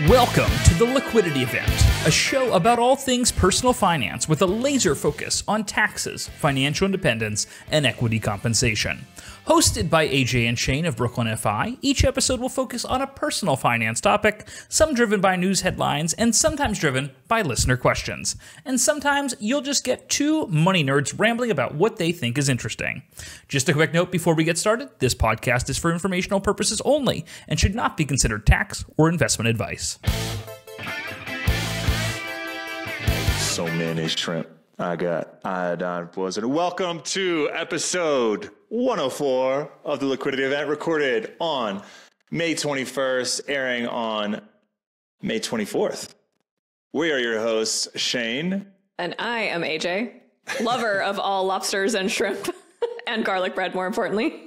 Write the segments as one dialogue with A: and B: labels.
A: Welcome to the Liquidity Event, a show about all things personal finance with a laser focus on taxes, financial independence, and equity compensation. Hosted by AJ and Shane of Brooklyn FI, each episode will focus on a personal finance topic, some driven by news headlines and sometimes driven by listener questions. And sometimes you'll just get two money nerds rambling about what they think is interesting. Just a quick note before we get started, this podcast is for informational purposes only and should not be considered tax or investment advice.
B: So many shrimp. I got iodine poison. Welcome to episode 104 of the Liquidity Event, recorded on May 21st, airing on May 24th. We are your hosts, Shane.
C: And I am AJ, lover of all lobsters and shrimp and garlic bread, more importantly.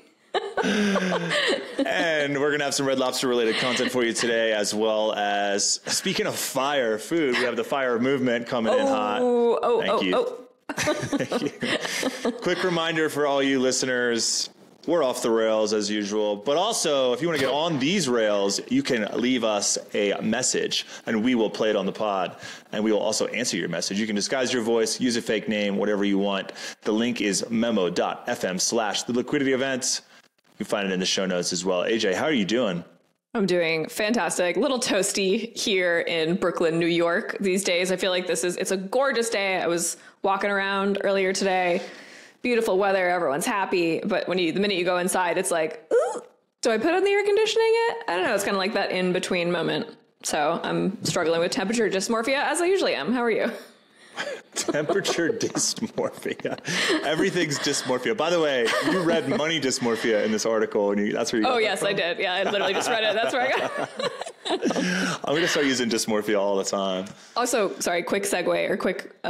B: And we're going to have some Red Lobster related content for you today, as well as, speaking of fire food, we have the fire movement coming in hot. Thank you. Quick reminder for all you listeners, we're off the rails as usual, but also if you want to get on these rails, you can leave us a message and we will play it on the pod, and we will also answer your message. You can disguise your voice, use a fake name, whatever you want. The link is memo.fm/the liquidity events. You can find it in the show notes as well. AJ, how are you doing?
C: I'm doing fantastic. A little toasty here in Brooklyn, New York these days. I feel like it's a gorgeous day. I was walking around earlier today. Beautiful weather. Everyone's happy. But the minute you go inside, it's like, ooh, do I put on the air conditioning yet? I don't know. It's kind of like that in between moment. So I'm struggling with temperature dysmorphia, as I usually am. How are you?
B: Temperature dysmorphia. Everything's dysmorphia. By the way, you read money dysmorphia in this article, and that's where you got that
C: yes,
B: from.
C: I did. Yeah, I literally just read it. That's where I got it.
B: I'm going to start using dysmorphia all the time.
C: Also, sorry, quick segue or quick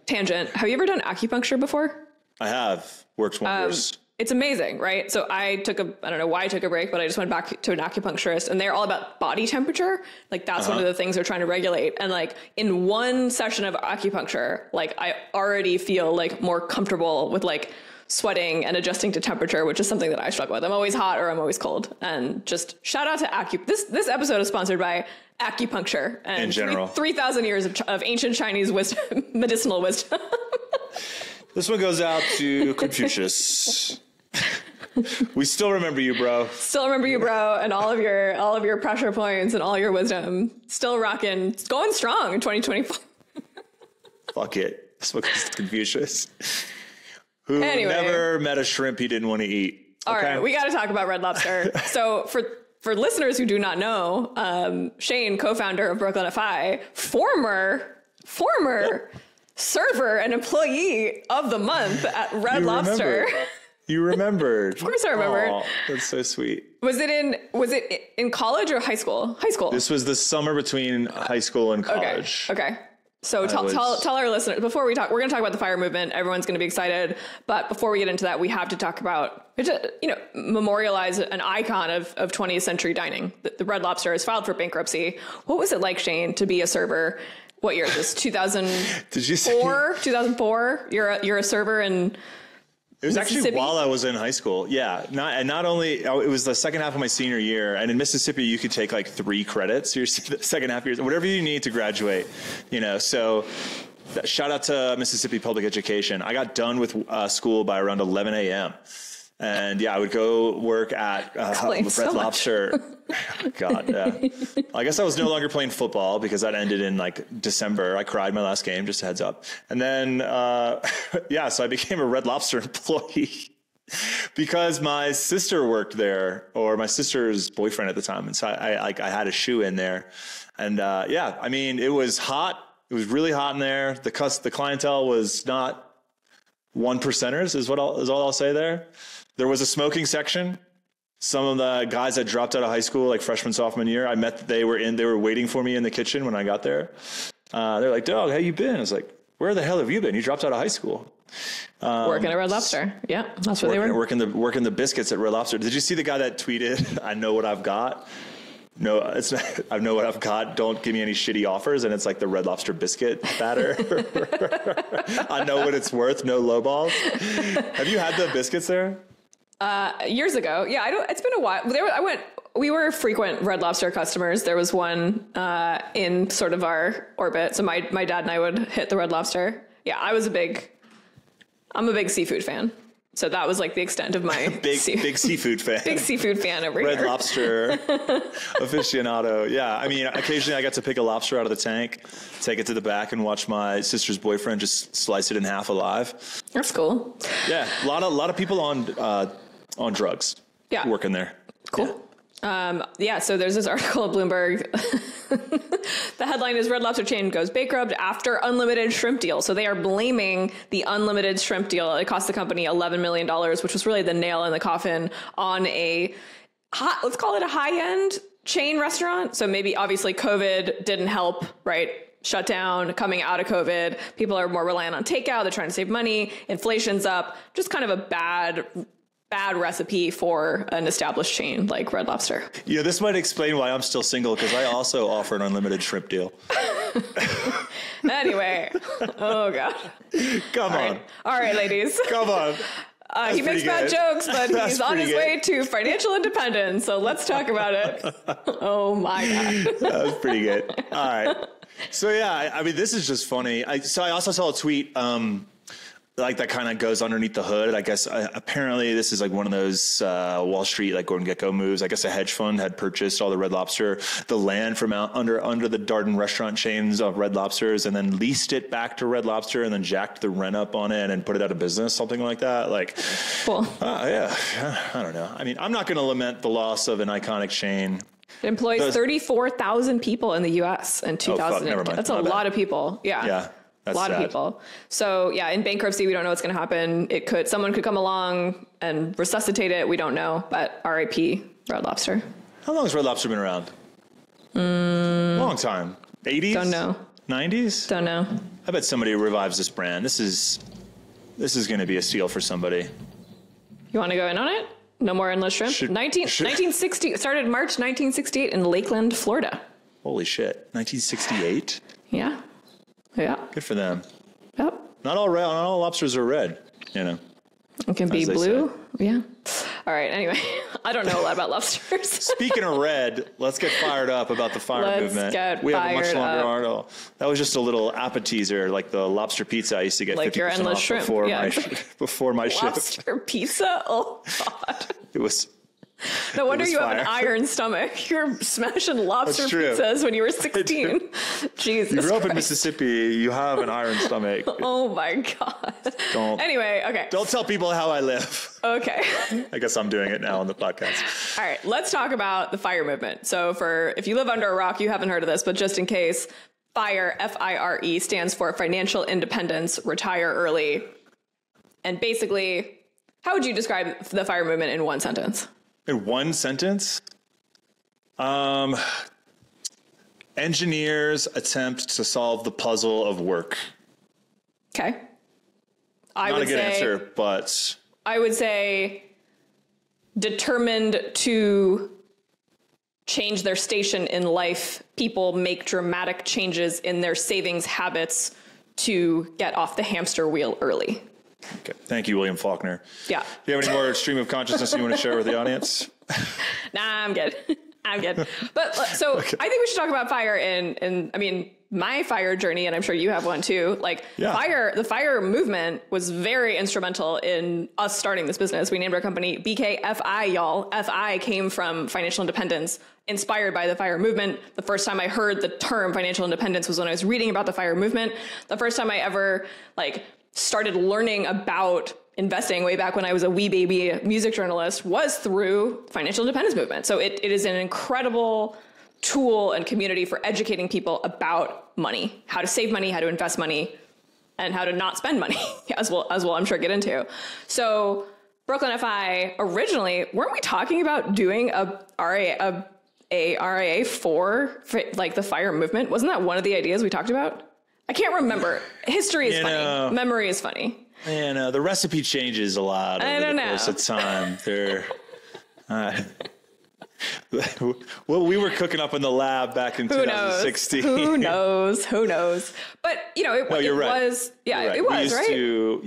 C: tangent. Have you ever done acupuncture before?
B: I have. Works wonders.
C: It's amazing, right? So I don't know why I took a break, but I just went back to an acupuncturist, and they're all about body temperature. Like that's one of the things they're trying to regulate. And like in one session of acupuncture, like I already feel like more comfortable with like sweating and adjusting to temperature, which is something that I struggle with. I'm always hot or I'm always cold. And just shout out to This episode is sponsored by acupuncture and
B: in general
C: 3,000 years of ancient Chinese wisdom, medicinal wisdom.
B: This one goes out to Confucius. We still remember you, bro.
C: Still remember you, bro, and all of your pressure points and all your wisdom. Still rocking, going strong in 2024.
B: Fuck it. This one goes to Confucius, who never met a shrimp he didn't want to eat.
C: All right, we got to talk about Red Lobster. So for listeners who do not know, Shane, co-founder of Brooklyn FI, former server and employee of the month at Red Lobster.
B: You remembered.
C: Of course I remembered.
B: Oh, that's so sweet.
C: Was it in college or high school? High school.
B: This was the summer between high school and college.
C: Okay. So tell our listeners, before we talk, we're going to talk about the fire movement. Everyone's going to be excited. But before we get into that, we have to talk about, memorialize an icon of 20th century dining. The Red Lobster has filed for bankruptcy. What was it like, Shane, to be a server? What year is this? 2004?
B: Did you say
C: 2004? You're a server in
B: It was actually while I was in high school. Yeah. Not only, it was the second half of my senior year. And in Mississippi, you could take like 3 credits your second half years, whatever you need to graduate, So shout out to Mississippi Public Education. I got done with school by around 11 a.m. And I would go work at Red Lobster. God, yeah. I guess I was no longer playing football because that ended in like December. I cried my last game, just a heads up. And then, so I became a Red Lobster employee because my sister worked there, or my sister's boyfriend at the time. And so I had a shoe in there. And it was hot. It was really hot in there. The clientele was not 1%ers is all I'll say there. There was a smoking section. Some of the guys that dropped out of high school, like freshman, sophomore year, I met, they were waiting for me in the kitchen when I got there. They're like, "Dog, how you been?" I was like, "Where the hell have you been? You dropped out of high school."
C: Working at Red Lobster. Yeah, that's where they were.
B: Working the biscuits at Red Lobster. Did you see the guy that tweeted, "I know what I've got"? No, it's not, I know what I've got. Don't give me any shitty offers. And it's like the Red Lobster biscuit batter. I know what it's worth. No lowballs. Have you had the biscuits there?
C: Years ago. Yeah, it's been a while. I went we were frequent Red Lobster customers. There was one in sort of our orbit. So my dad and I would hit the Red Lobster. Yeah, I'm a big seafood fan. So that was like the extent of my
B: big seafood fan.
C: Big seafood fan over here.
B: Red Lobster aficionado. Yeah, I mean, occasionally I got to pick a lobster out of the tank, take it to the back, and watch my sister's boyfriend just slice it in half alive.
C: That's cool.
B: Yeah, a lot of people on drugs.
C: Yeah,
B: working there.
C: Cool. Yeah. So there's this article at Bloomberg. The headline is Red Lobster chain goes bankrupt after unlimited shrimp deal. So they are blaming the unlimited shrimp deal. It cost the company $11 million, which was really the nail in the coffin on let's call it a high-end chain restaurant. So maybe obviously COVID didn't help, right? Shut down, coming out of COVID. People are more reliant on takeout. They're trying to save money. Inflation's up. Just kind of a bad recipe for an established chain like Red Lobster.
B: Yeah, this might explain why I'm still single, because I also offer an unlimited shrimp deal.
C: Anyway, oh God.
B: Come on.
C: All right, ladies.
B: Come on.
C: He makes bad jokes, but he's on his way to financial independence. So let's talk about it. Oh my God.
B: That was pretty good. All right. So yeah, I mean, this is just funny. I also saw a tweet, like that kind of goes underneath the hood. I guess apparently this is like one of those Wall Street like Gordon Gekko moves. I guess a hedge fund had purchased all the Red Lobster, the land from out under the Darden restaurant chains of Red Lobsters, and then leased it back to Red Lobster, and then jacked the rent up on it and put it out of business, something like that. Like,
C: cool.
B: Yeah, I don't know. I mean, I'm not going to lament the loss of an iconic chain.
C: It employs 34,000 people in the U.S. in 2000.
B: Never mind.
C: That's a lot of people. Yeah.
B: Yeah. That's
C: a lot of people. So yeah, in bankruptcy, we don't know what's going to happen. Someone could come along and resuscitate it. We don't know, but RIP Red Lobster.
B: How long has Red Lobster been around? Long time. 80s?
C: Don't know.
B: 90s?
C: Don't know.
B: I bet somebody revives this brand. This is going to be a steal for somebody.
C: You want to go in on it? No more endless shrimp? 1960, it started March 1968 in Lakeland, Florida.
B: Holy shit. 1968?
C: Yeah. Yeah.
B: Good for them.
C: Yep.
B: Not all lobsters are red, you know.
C: It can be blue. Yeah. All right. Anyway, I don't know a lot about lobsters.
B: Speaking of red, let's get fired up about the fire movement. We have a much longer article. That was just a little appetizer, like the lobster pizza I used to get
C: like
B: 50%
C: your endless
B: off
C: shrimp.
B: before my shift.
C: Lobster pizza? Oh, God.
B: It was...
C: No wonder you have an iron stomach. You were smashing lobster pizzas when you were 16. Jesus.
B: You grew up in Mississippi. You have an iron stomach.
C: Oh my God. Anyway, okay.
B: Don't tell people how I live.
C: Okay.
B: I guess I'm doing it now on the podcast.
C: All right. Let's talk about the FIRE movement. So if you live under a rock, you haven't heard of this, but just in case, FIRE, F-I-R-E, stands for Financial Independence, Retire Early. And basically, how would you describe the FIRE movement in one sentence?
B: In one sentence, engineers attempt to solve the puzzle of work.
C: Okay.
B: Not a good answer, but...
C: I would say determined to change their station in life. People make dramatic changes in their savings habits to get off the hamster wheel early.
B: Okay. Thank you, William Faulkner.
C: Yeah.
B: Do you have any more stream of consciousness you want to share with the audience?
C: Nah, I'm good. I'm good. But so okay. I think we should talk about FIRE and I mean, my FIRE journey, and I'm sure you have one too. Like the FIRE movement was very instrumental in us starting this business. We named our company BKFI, y'all. FI came from financial independence, inspired by the FIRE movement. The first time I heard the term financial independence was when I was reading about the FIRE movement. The first time I ever started learning about investing way back when I was a wee baby music journalist was through financial independence movement. So it is an incredible tool and community for educating people about money, how to save money, how to invest money, and how to not spend money as well, I'm sure get into. So Brooklyn FI originally, weren't we talking about doing a RIA for like the FIRE movement? Wasn't that one of the ideas we talked about? I can't remember. History is funny. Memory is funny.
B: Yeah, the recipe changes a lot over the course of time. Well, we were cooking up in the lab back in 2016.
C: Who knows? But, it was, right.
B: You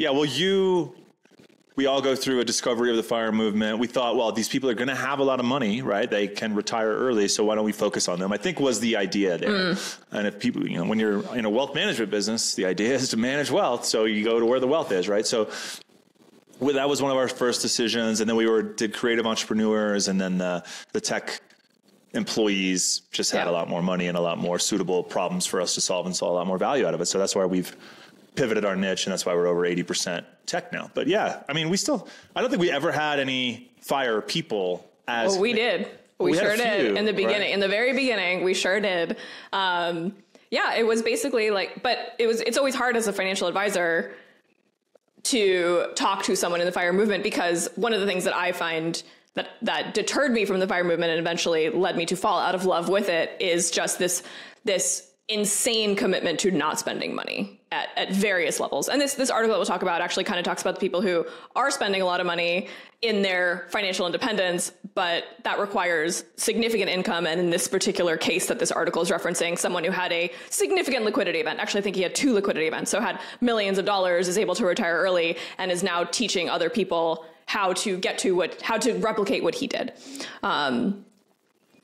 B: we all go through a discovery of the FIRE movement. We thought, well, these people are going to have a lot of money, right? They can retire early, so why don't we focus on them? I think was the idea there. And if people, when you're in a wealth management business, the idea is to manage wealth, so you go to where the wealth is, right? So that was one of our first decisions, and then we did creative entrepreneurs, and then the tech employees just had a lot more money and a lot more suitable problems for us to solve and saw a lot more value out of it. So that's why we've pivoted our niche, and that's why we're over 80% tech now. But yeah, I mean, I don't think we ever had any FIRE people as... Well,
C: we did. We sure did in the beginning. Right? In the very beginning, we sure did. It was basically but it's always hard as a financial advisor to talk to someone in the FIRE movement, because one of the things that I find that deterred me from the FIRE movement and eventually led me to fall out of love with it is just this insane commitment to not spending money at various levels. And this article that we'll talk about actually kind of talks about the people who are spending a lot of money in their financial independence, but that requires significant income. And in this particular case that this article is referencing, someone who had a significant liquidity event, actually I think he had 2 liquidity events, so had millions of dollars, is able to retire early, and is now teaching other people how to replicate what he did. I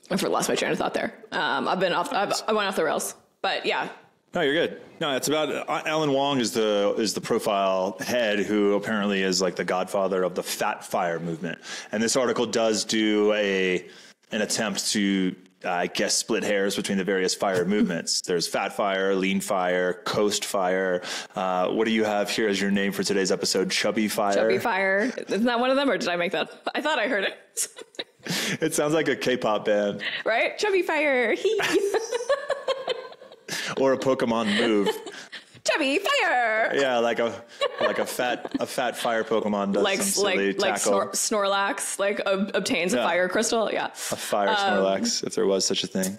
C: lost my train of thought there. I went off the rails, but yeah.
B: No, you're good. No, it's about Alan Wong is the profile head who apparently is like the godfather of the fat FIRE movement. And this article does do an attempt to, I guess, split hairs between the various FIRE movements. There's fat FIRE, lean FIRE, coast FIRE. What do you have here as your name for today's episode? Chubby FIRE?
C: Chubby FIRE. Isn't that one of them, or did I make that? I thought I heard it.
B: It sounds like a K-pop band.
C: Right? Chubby FIRE.
B: Or a Pokemon move.
C: Chubby FIRE.
B: Yeah, like a fat fire Pokemon does some silly tackle.
C: Snorlax obtains a fire crystal. Yeah, a
B: fire Snorlax, if there was such a thing.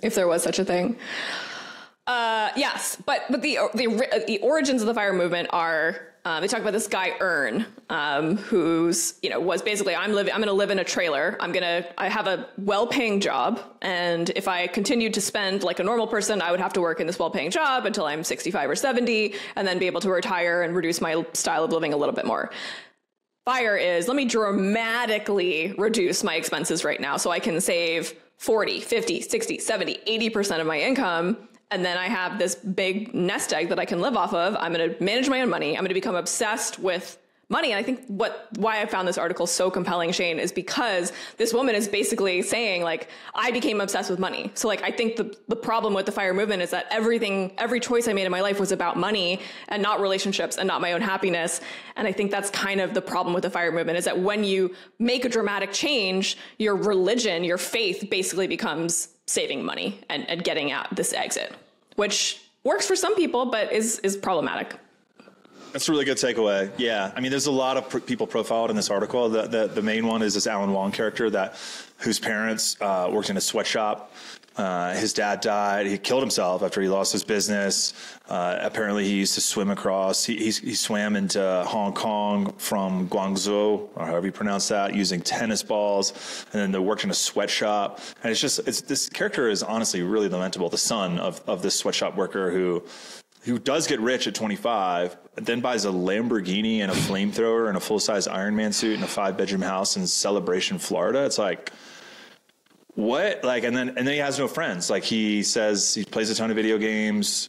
C: Yes, but the origins of the FIRE movement are they talk about this guy Earn, who's was basically I'm going to live in a trailer. I have a well-paying job, and if I continued to spend like a normal person, I would have to work in this well-paying job until I'm 65 or 70, and then be able to retire and reduce my style of living a little bit more. FIRE is, let me dramatically reduce my expenses right now so I can save 40, 50, 60, 70, 80% of my income. And then I have this big nest egg that I can live off of. I'm going to manage my own money. I'm going to become obsessed with money. And I think why I found this article so compelling, Shane, is because this woman is basically saying, I became obsessed with money. So I think the problem with the FIRE movement is that every choice I made in my life was about money and not relationships and not my own happiness. And I think that's kind of the problem with the FIRE movement, is that when you make a dramatic change, your religion, your faith basically becomes saving money and getting out this exit, which works for some people, but is problematic.
B: That's a really good takeaway. Yeah. I mean, there's a lot of people profiled in this article. The main one is this Alan Wong character whose parents worked in a sweatshop. His dad died. He killed himself after he lost his business. Apparently he used to swim across. He swam into Hong Kong from Guangzhou, or however you pronounce that, using tennis balls. And then they worked in a sweatshop. And this character is honestly really lamentable. The son of this sweatshop worker who does get rich at 25, then buys a Lamborghini and a flamethrower and a full-size Iron Man suit and a 5-bedroom house in Celebration, Florida. It's like, what? And then he has no friends. He says he plays a ton of video games.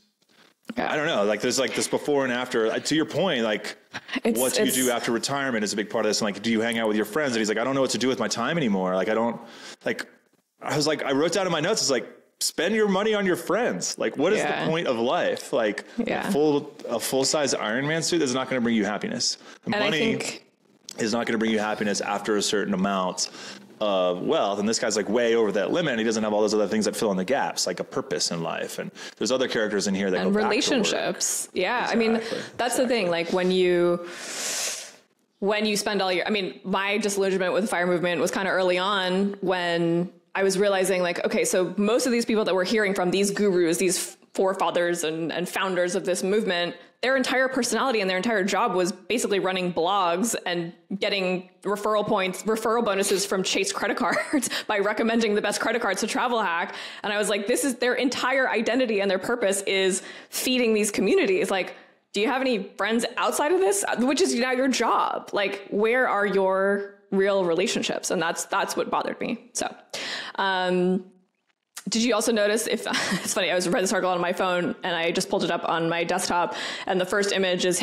B: Yeah. I don't know. There's this before and after. To your point, what do you do after retirement is a big part of this. And do you hang out with your friends? And he's like, I don't know what to do with my time anymore. I wrote down in my notes, it's spend your money on your friends. What is the point of life? A full-size Iron Man suit is not going to bring you happiness. Money is not going to bring you happiness after a certain amount of wealth. And this guy's way over that limit, and he doesn't have all those other things that fill in the gaps, like a purpose in life. And there's other characters in here that go back
C: relationships. Yeah. Exactly. I mean, that's the thing. When you spend all your, my disillusionment with the FIRE movement was kind of early on, when I was realizing okay, so most of these people that we're hearing from, these gurus, these forefathers and founders of this movement, their entire personality and their entire job was basically running blogs and getting referral bonuses from Chase credit cards by recommending the best credit cards to travel hack. And I was this is their entire identity, and their purpose is feeding these communities. do you have any friends outside of this, which is now your job? Like, where are your real relationships? And that's what bothered me. So, did you also notice it's funny, I was read this article on my phone and I just pulled it up on my desktop, and the first image is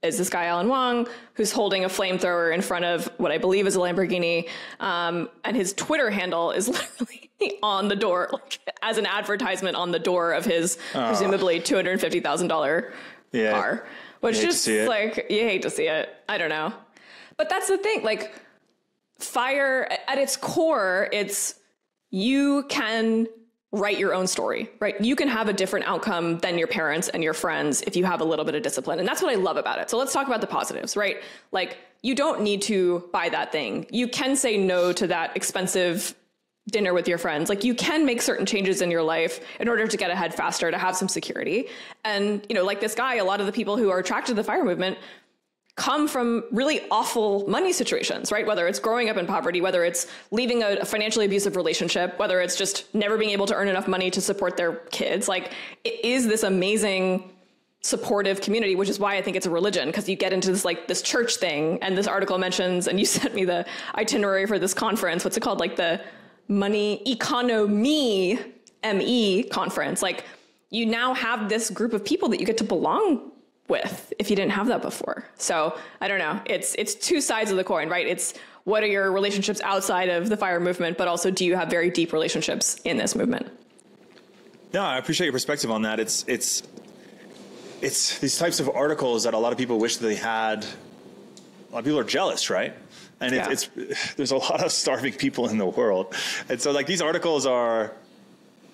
C: this guy, Alan Wong, who's holding a flamethrower in front of what I believe is a Lamborghini. And his Twitter handle is literally on the door, like, as an advertisement on the door of his presumably $250,000 car, which just like, you hate to see it. I don't know. But that's the thing, like, FIRE at its core, it's, you can write your own story, right? You can have a different outcome than your parents and your friends if you have a little bit of discipline. And that's what I love about it. So let's talk about the positives, right? Like, you don't need to buy that thing. You can say no to that expensive dinner with your friends. Like, you can make certain changes in your life in order to get ahead faster, to have some security. And, you know, like this guy, a lot of the people who are attracted to the FIRE movement come from really awful money situations, right? Whether it's growing up in poverty, whether it's leaving a financially abusive relationship, whether it's just never being able to earn enough money to support their kids. Like, it is this amazing supportive community, which is why I think it's a religion, because you get into this, like, this church thing. And this article mentions, and you sent me the itinerary for this conference, what's it called? Like the Money Economy ME conference. Like, you now have this group of people that you get to belong with if you didn't have that before. So I don't know. It's two sides of the coin, right? It's, what are your relationships outside of the FIRE movement, but also, do you have very deep relationships in this movement?
B: No, I appreciate your perspective on that. It's these types of articles that a lot of people wish that they had. A lot of people are jealous, right? And there's a lot of starving people in the world. And so, like, these articles are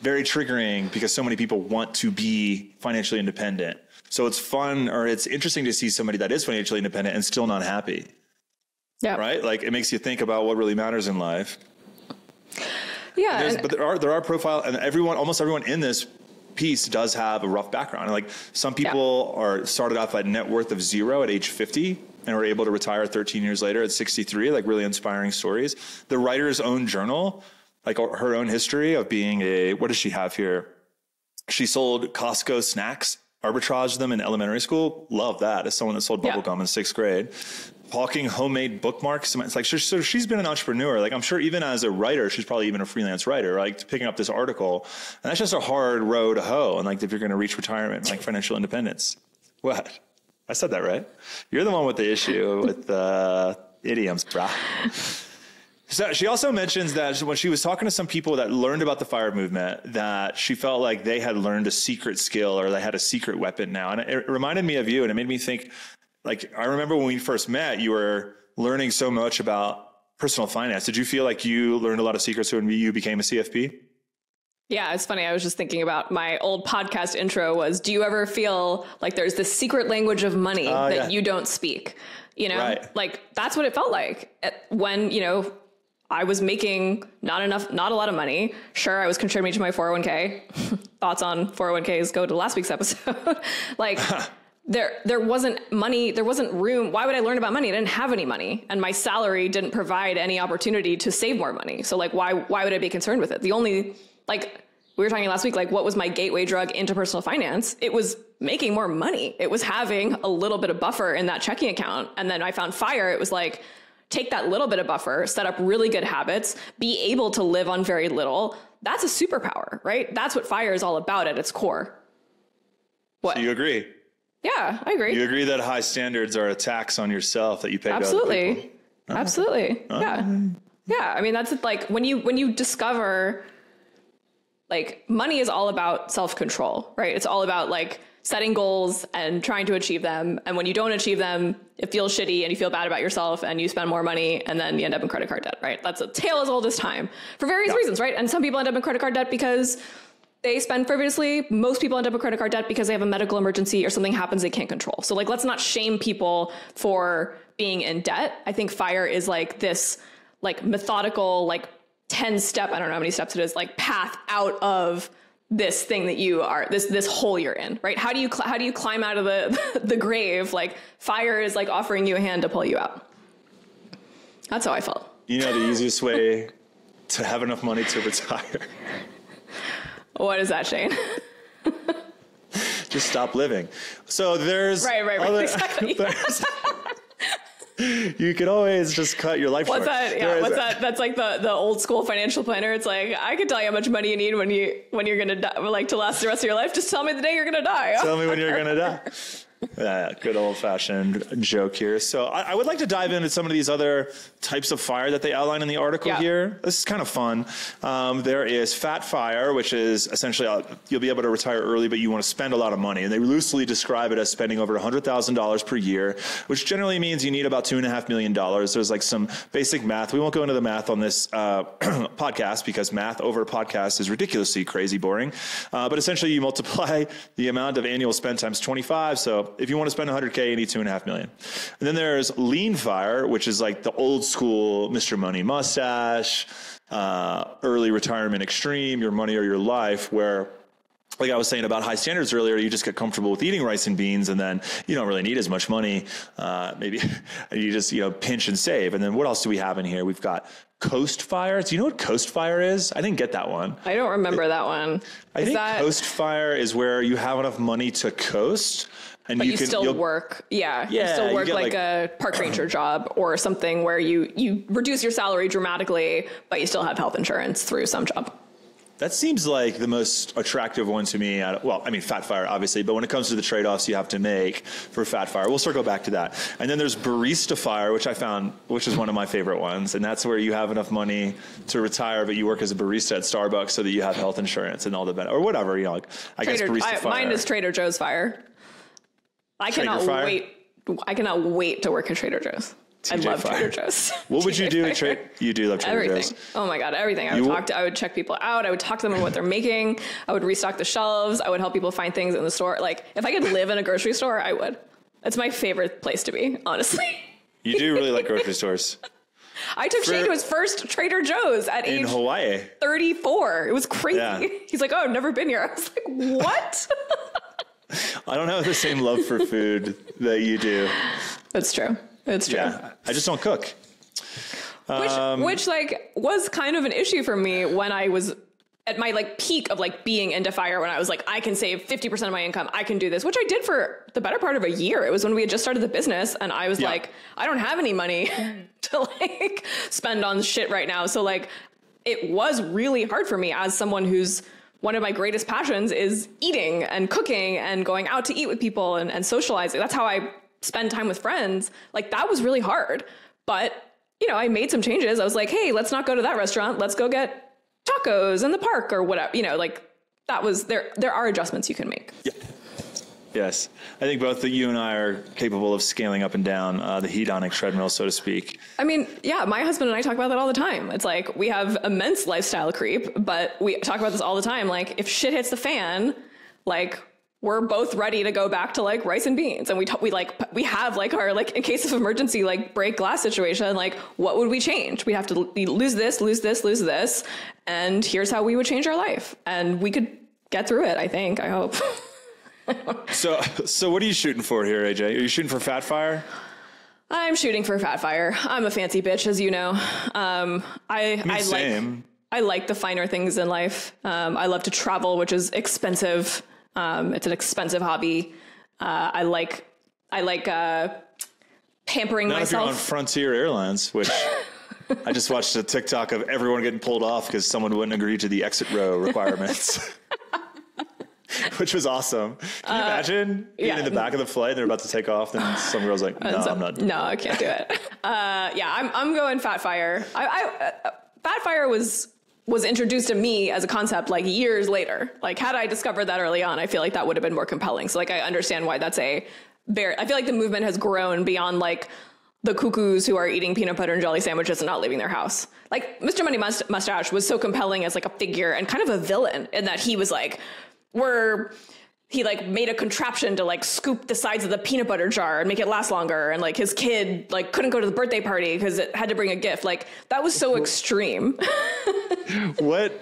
B: very triggering because so many people want to be financially independent. So it's fun, or it's interesting to see somebody that is financially independent and still not happy. Yeah. Right? Like, it makes you think about what really matters in life.
C: Yeah.
B: But there are profile, and almost everyone in this piece does have a rough background. And, like, some people are started off at net worth of 0 at age 50 and were able to retire 13 years later at 63, like, really inspiring stories. The writer's own journal, like her own history of being what does she have here? She sold Costco snacks, arbitraged them in elementary school. Love that. As someone that sold bubblegum in 6th grade. Hawking homemade bookmarks. It's like, so she's been an entrepreneur. Like, I'm sure even as a writer, she's probably even a freelance writer, like, picking up this article. And that's just a hard row to hoe. And, like, if you're going to reach retirement, like, financial independence. What? I said that right? You're the one with the issue with idioms, brah. So she also mentions that when she was talking to some people that learned about the FIRE movement, that she felt like they had learned a secret skill, or they had a secret weapon now. And it reminded me of you, and it made me think, like, I remember when we first met, you were learning so much about personal finance. Did you feel like you learned a lot of secrets when you became a CFP?
C: Yeah, it's funny. I was just thinking about my old podcast intro was, do you ever feel like there's this secret language of money that you don't speak? You know, like, that's what it felt like when, you know, I was making not a lot of money. Sure, I was contributing to my 401k. Thoughts on 401ks, go to last week's episode. Like, there wasn't money, there wasn't room. Why would I learn about money? I didn't have any money, and my salary didn't provide any opportunity to save more money. So, like, why would I be concerned with it? The only, like, we were talking last week, like, what was my gateway drug into personal finance? It was making more money. It was having a little bit of buffer in that checking account. And then I found FIRE. It was like, take that little bit of buffer, set up really good habits, be able to live on very little. That's a superpower, right? That's what FIRE is all about at its core. What?
B: So you agree?
C: Yeah, I agree.
B: You agree that high standards are a tax on yourself that you pay to other people?
C: Absolutely. Yeah. Yeah. I mean, that's like when you discover, like, money is all about self-control, right? It's all about, like, setting goals and trying to achieve them. And when you don't achieve them, it feels shitty and you feel bad about yourself and you spend more money and then you end up in credit card debt, right? That's a tale as old as time for various reasons, right? And some people end up in credit card debt because they spend frivolously. Most people end up in credit card debt because they have a medical emergency or something happens they can't control. So, like, let's not shame people for being in debt. I think FIRE is like this, like, methodical, like, 10-step, I don't know how many steps it is, like, path out of this thing that you are, this hole you're in, right? How do you climb out of the grave? Like, FIRE is like offering you a hand to pull you out. That's how I felt.
B: You know, the easiest way to have enough money to retire.
C: What is that, Shane?
B: Just stop living. So there's
C: right. Exactly.
B: You can always just cut your life short.
C: What's that? Yeah, what's that? That's like the old school financial planner. It's like, I could tell you how much money you need when you're gonna die, like to last the rest of your life. Just tell me the day you're gonna die.
B: Tell me when you're gonna die. Yeah, good old-fashioned joke here. So I would like to dive into some of these other types of fire that they outline in the article here. This is kind of fun. There is fat fire, which is essentially you'll be able to retire early, but you want to spend a lot of money. And they loosely describe it as spending over $100,000 per year, which generally means you need about $2.5 million. There's like some basic math. We won't go into the math on this podcast because math over podcast is ridiculously crazy boring. But essentially, you multiply the amount of annual spend times 25. So if you want to spend $100K, you need $2.5 million. And then there's lean fire, which is like the old school Mr. Money mustache, early retirement extreme, your money or your life, where, like I was saying about high standards earlier, you just get comfortable with eating rice and beans, and then you don't really need as much money. Maybe you just pinch and save. And then what else do we have in here? We've got coast fire. Do you know what coast fire is? I didn't get that one.
C: I don't remember that one.
B: I think coast fire is where you have enough money to coast. And
C: but you still work. Yeah. You still work like a park ranger job or something where you reduce your salary dramatically, but you still have health insurance through some job.
B: That seems like the most attractive one to me. Well, I mean, fat fire, obviously, but when it comes to the trade-offs you have to make for fat fire, we'll circle back to that. And then there's barista fire, which I found, which is one of my favorite ones. And that's where you have enough money to retire, but you work as a barista at Starbucks so that you have health insurance and all the benefits, or whatever, like, I guess barista fire.
C: Mine is Trader Joe's fire. I cannot wait to work at Trader Joe's. I love Trader Joe's.
B: What would you do at Trader? You do love Trader Joe's.
C: Oh my God, everything. I would check people out. I would talk to them on what they're making. I would restock the shelves. I would help people find things in the store. Like if I could live in a grocery store, I would. It's my favorite place to be, honestly.
B: You do really like grocery stores.
C: I took Shane to his first Trader Joe's at age
B: Hawaii.
C: 34. It was crazy. Yeah. He's like, oh, I've never been here. I was like, what?
B: I don't have the same love for food that you do.
C: That's true. It's true.
B: Yeah, I just don't cook.
C: Which like was kind of an issue for me when I was at my like peak of like being into fire, when I was like, I can save 50% of my income. I can do this, which I did for the better part of a year. It was when we had just started the business and I was like, I don't have any money to like spend on shit right now. So like, it was really hard for me as someone who's one of my greatest passions is eating and cooking and going out to eat with people and socializing. That's how I spend time with friends. Like that was really hard, but I made some changes. I was like, hey, let's not go to that restaurant. Let's go get tacos in the park or whatever, like that was there are adjustments you can make.
B: Yeah. Yes. I think both you and I are capable of scaling up and down the hedonic treadmill, so to speak.
C: I mean, yeah, my husband and I talk about that all the time. It's like we have immense lifestyle creep, but we talk about this all the time. Like if shit hits the fan, like we're both ready to go back to like rice and beans. And we have like our, like in case of emergency, like break glass situation, like what would we change? We have to lose this. And here's how we would change our life. And we could get through it. I hope.
B: So what are you shooting for here, AJ? Are you shooting for fat fire?
C: I'm shooting for fat fire. I'm a fancy bitch, as you know. I like the finer things in life. I love to travel, which is expensive. It's an expensive hobby. I like pampering
B: Not
C: myself.
B: If you're on Frontier Airlines, which I just watched a TikTok of everyone getting pulled off because someone wouldn't agree to the exit row requirements. Which was awesome. Can you imagine being in the back of the flight and they're about to take off and some girl's like, no, I'm not.
C: No, I can't do it. I'm going fat fire. Fat fire was introduced to me as a concept like years later. Like had I discovered that early on, I feel like that would have been more compelling. So like I understand why that's I feel like the movement has grown beyond like the cuckoos who are eating peanut butter and jelly sandwiches and not leaving their house. Like Mr. Money Mustache was so compelling as like a figure and kind of a villain in that he was like, he like made a contraption to like scoop the sides of the peanut butter jar and make it last longer. And like his kid like couldn't go to the birthday party because it had to bring a gift. Like that was so extreme.
B: What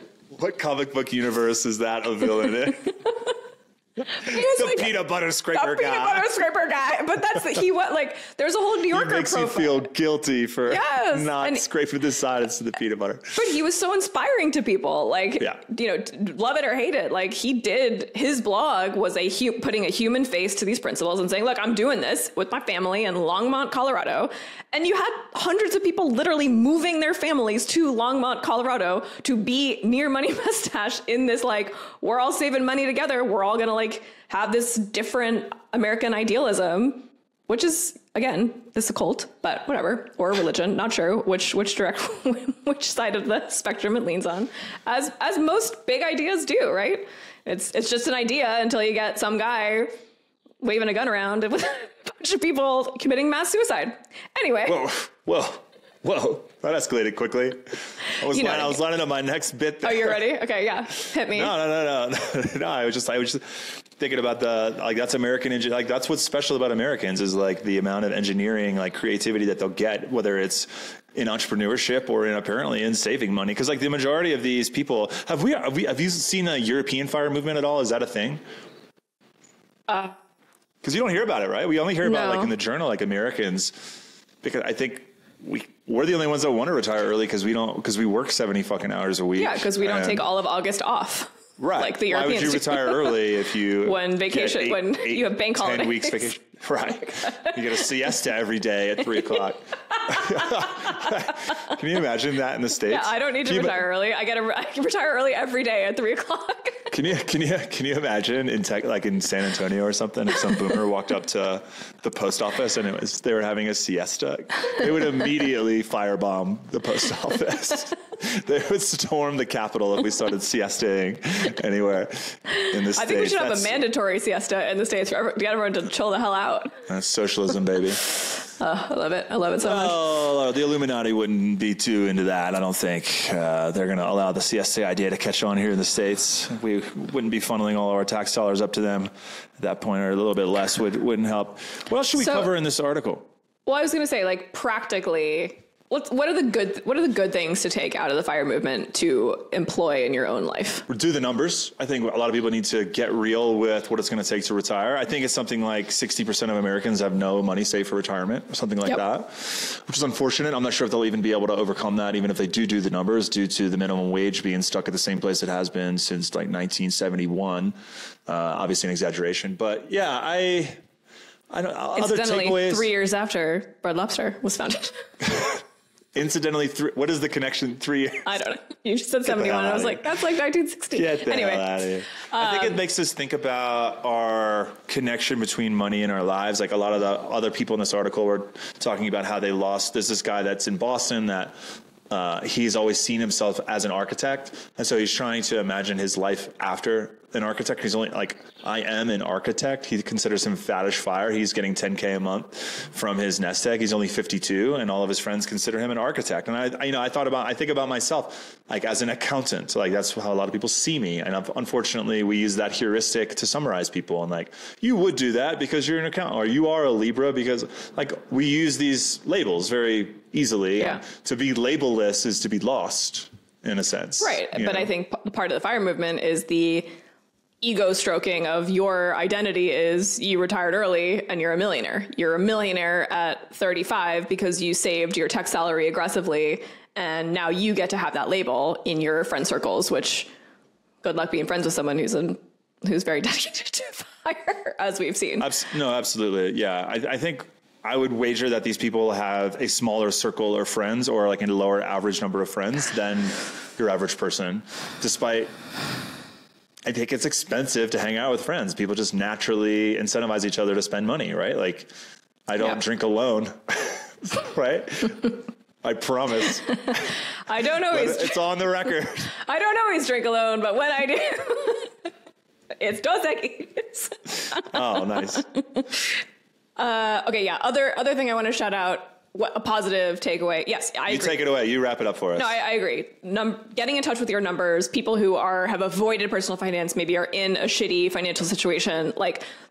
B: comic book universe is that a villain in? The peanut butter scraper guy.
C: Peanut butter scraper guy. But there's a whole New Yorker
B: makes
C: profile.
B: You feel guilty for not scraping the sides of the peanut butter.
C: But he was so inspiring to people. Love it or hate it. Like, his blog was putting a human face to these principles and saying, look, I'm doing this with my family in Longmont, Colorado. And you had hundreds of people literally moving their families to Longmont, Colorado to be near Money Mustache in this, we're all saving money together. We're all going to have this different American idealism, which is, again, this is a cult, but whatever, or a religion, not sure which side of the spectrum it leans on, as most big ideas do, right? It's just an idea until you get some guy waving a gun around with a bunch of people committing mass suicide. Anyway.
B: Whoa. That escalated quickly. I was lining up my next bit there.
C: Oh, you're ready? Okay, yeah. Hit me.
B: No. I was just thinking about that's American that's what's special about Americans is the amount of engineering, creativity that they'll get, whether it's in entrepreneurship or apparently in saving money. Because the majority of these people, have you seen a European FIRE movement at all? Is that a thing? Because you don't hear about it, right? We only hear about in the journal, Americans, because I think we're the only ones that want to retire early because we work 70 fucking hours a week. Yeah,
C: because we don't take all of August off.
B: Right.
C: Like the Europeans.
B: Why would you retire early if you
C: when you have bank holidays?
B: 10 weeks vacation. Right. You get a siesta every day at 3:00. Can you imagine that in the States?
C: Yeah, I don't need to retire early. I can retire early every day at 3:00.
B: Can you imagine in in San Antonio or something, if some boomer walked up to the post office and they were having a siesta, they would immediately firebomb the post office. They would storm the Capitol if we started siestaing anywhere in the States.
C: I think we should have a mandatory siesta in the States to get everyone to chill the hell out.
B: That's socialism, baby.
C: I love it. I love it so much.
B: Oh, the Illuminati wouldn't be too into that. I don't think they're going to allow the siesta idea to catch on here in the States. We wouldn't be funneling all of our tax dollars up to them at that point, or a little bit less wouldn't help. What else should we cover in this article?
C: Well, I was going to say, practically, what are the good things to take out of the FIRE movement to employ in your own life?
B: Do the numbers. I think a lot of people need to get real with what it's going to take to retire. I think it's something like 60% of Americans have no money saved for retirement or something like that, which is unfortunate. I'm not sure if they'll even be able to overcome that, even if they do the numbers, due to the minimum wage being stuck at the same place it has been since 1971. Obviously an exaggeration, but yeah, I don't.
C: Incidentally, 3 years after Red Lobster was founded.
B: Incidentally, what is the connection? 3 years?
C: I don't know. You just said 71. I was like, that's 1960.
B: Get the hell out of here. I think it makes us think about our connection between money and our lives. A lot of the other people in this article were talking about how they lost. There's this guy that's in Boston that he's always seen himself as an architect. And so he's trying to imagine his life after an architect. He's only I am an architect. He considers him faddish fire. He's getting $10K a month from his nest egg. He's only 52 and all of his friends consider him an architect. And I think about myself, as an accountant, that's how a lot of people see me. And unfortunately we use that heuristic to summarize people. And you would do that because you're an accountant, or you are a Libra because we use these labels very easily. Yeah. To be labelless is to be lost in a sense.
C: Right. But I think part of the FIRE movement is the ego stroking of your identity is you retired early and you're a millionaire. You're a millionaire at 35 because you saved your tech salary aggressively. And now you get to have that label in your friend circles, which good luck being friends with someone who's very dedicated to FIRE, as we've seen.
B: No, absolutely. Yeah. I think I would wager that these people have a smaller circle of friends, or a lower average number of friends than your average person, despite I think it's expensive to hang out with friends. People just naturally incentivize each other to spend money, right? I don't drink alone, right? I promise.
C: I don't always.
B: It's on the record.
C: I don't always drink alone, but when I do, it's Dos Equis.
B: Oh, nice.
C: Okay, yeah. Other thing I want to shout out. A positive takeaway. Yes, I agree.
B: You take it away. You wrap it up for us.
C: No, I agree. Getting in touch with your numbers, people who have avoided personal finance, maybe are in a shitty financial situation,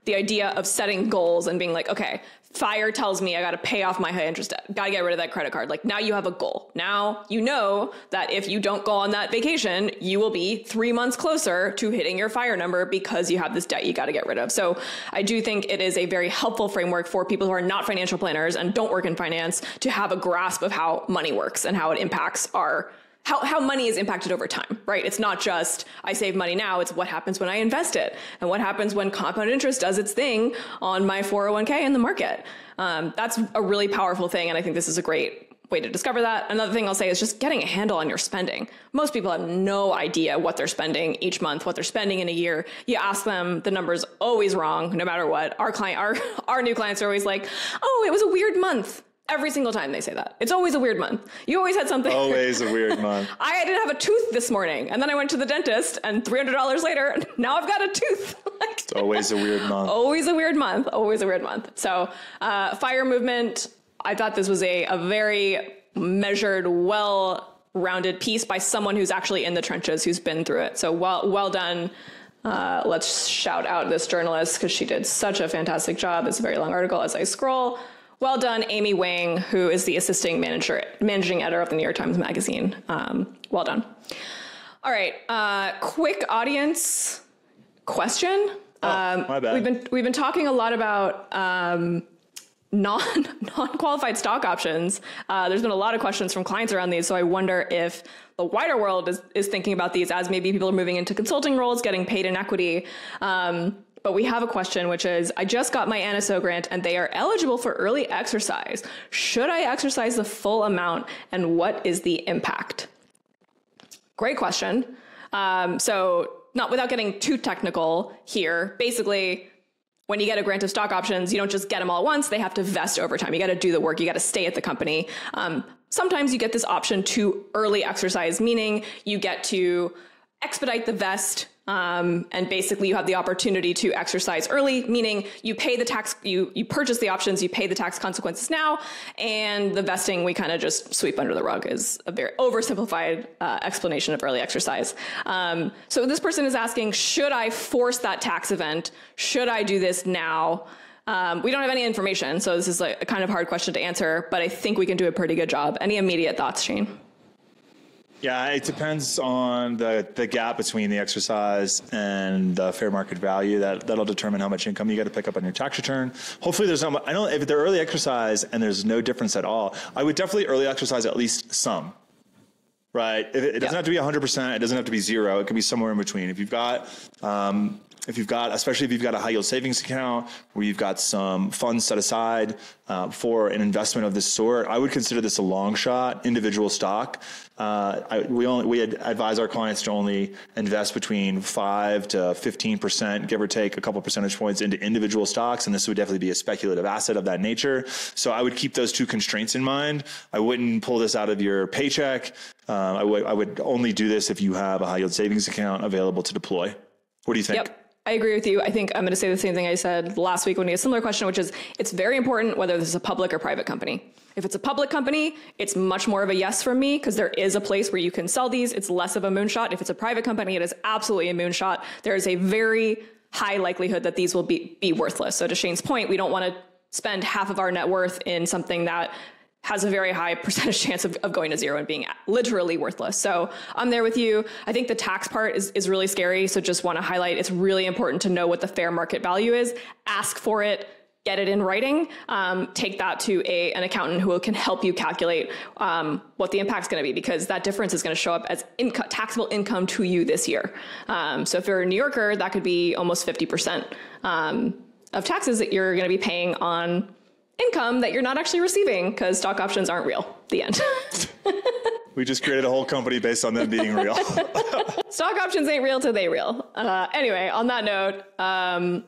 C: the idea of setting goals and being okay, FIRE tells me I got to pay off my high interest debt, got to get rid of that credit card. Like now you have a goal. Now you know that if you don't go on that vacation, you will be 3 months closer to hitting your FIRE number because you have this debt you got to get rid of. So I do think it is a very helpful framework for people who are not financial planners and don't work in finance to have a grasp of how money works and how it impacts how money is impacted over time, right? It's not just I save money now, it's what happens when I invest it and what happens when compound interest does its thing on my 401k in the market. That's a really powerful thing. And I think this is a great way to discover that. Another thing I'll say is just getting a handle on your spending. Most people have no idea what they're spending each month, what they're spending in a year. You ask them, the number's always wrong, no matter what. Our new clients are always like, oh, it was a weird month. Every single time they say that. It's always a weird month. You always had something.
B: Always a weird month.
C: I didn't have a tooth this morning. And then I went to the dentist and $300 later, now I've got a tooth.
B: It's always a weird month.
C: Always a weird month. Always a weird month. So FIRE movement, I thought this was a very measured, well-rounded piece by someone who's actually in the trenches, who's been through it. So well done. Let's shout out this journalist because she did such a fantastic job. It's a very long article as I scroll. Well done, Amy Wang, who is the managing editor of the New York Times Magazine. Well done. All right, quick audience question.
B: My bad.
C: We've been talking a lot about non-qualified stock options. There's been a lot of questions from clients around these, so I wonder if the wider world is thinking about these as maybe people are moving into consulting roles, getting paid in equity. But we have a question, which is, I just got my NSO grant and they are eligible for early exercise. Should I exercise the full amount and what is the impact? Great question. So not without getting too technical here, basically, when you get a grant of stock options, you don't just get them all at once. They have to vest over time. You got to do the work. You got to stay at the company. Sometimes you get this option to early exercise, meaning you get to expedite the vest. And basically you have the opportunity to exercise early, meaning you pay the tax, you purchase the options, you pay the tax consequences now, and the vesting we kind of just sweep under the rug is a very oversimplified explanation of early exercise. So this person is asking, should I force that tax event? Should I do this now? We don't have any information, so this is like a kind of hard question to answer, but I think we can do a pretty good job. Any immediate thoughts, Shane?
B: Yeah, it depends on the gap between the exercise and the fair market value. That'll determine how much income you got to pick up on your tax return. Hopefully there's no, I don't, if they're early exercise and there's no difference at all, I would definitely early exercise at least some, right? It doesn't have to be 100%. It doesn't have to be zero. It could be somewhere in between. If you've got, especially if you've got a high yield savings account where you've got some funds set aside for an investment of this sort, I would consider this a long shot individual stock. We advise our clients to only invest between 5 to 15%, give or take a couple percentage points into individual stocks. And this would definitely be a speculative asset of that nature. So I would keep those two constraints in mind. I wouldn't pull this out of your paycheck. I would only do this if you have a high yield savings account available to deploy. What do you think?
C: Yep. I agree with you. I think I'm going to say the same thing I said last week when we had a similar question, which is it's very important whether this is a public or private company. If it's a public company, it's much more of a yes from me because there is a place where you can sell these. It's less of a moonshot. If it's a private company, it is absolutely a moonshot. There is a very high likelihood that these will be worthless. So to Shane's point, we don't want to spend half of our net worth in something that has a very high percentage chance of going to zero and being literally worthless. So I'm there with you. I think the tax part is really scary. So just want to highlight, it's really important to know what the fair market value is. Ask for it, get it in writing, take that to an accountant who can help you calculate what the impact's going to be, because that difference is going to show up as taxable income to you this year. So if you're a New Yorker, that could be almost 50% of taxes that you're going to be paying on income that you're not actually receiving because stock options aren't real. The end.
B: We just created a whole company based on them being real.
C: Stock options ain't real till they real. Anyway, on that note,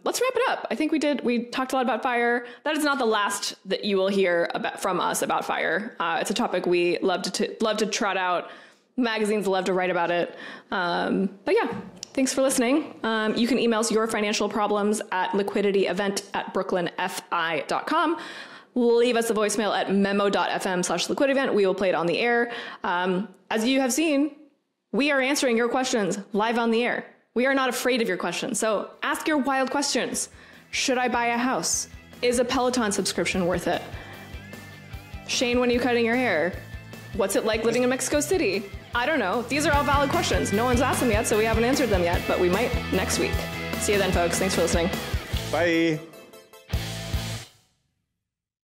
C: let's wrap it up. I think we talked a lot about FIRE. That is not the last that you will hear from us about FIRE. It's a topic we love to trot out. Magazines love to write about it. But yeah, thanks for listening. You can email us your financial problems at liquidityevent@brooklynfi.com. Leave us a voicemail at memo.fm/liquidity-event. We will play it on the air. As you have seen, we are answering your questions live on the air. We are not afraid of your questions. So ask your wild questions. Should I buy a house? Is a Peloton subscription worth it? Shane, when are you cutting your hair? What's it like living in Mexico City? I don't know. These are all valid questions. No one's asked them yet, so we haven't answered them yet, but we might next week. See you then, folks. Thanks for listening.
B: Bye.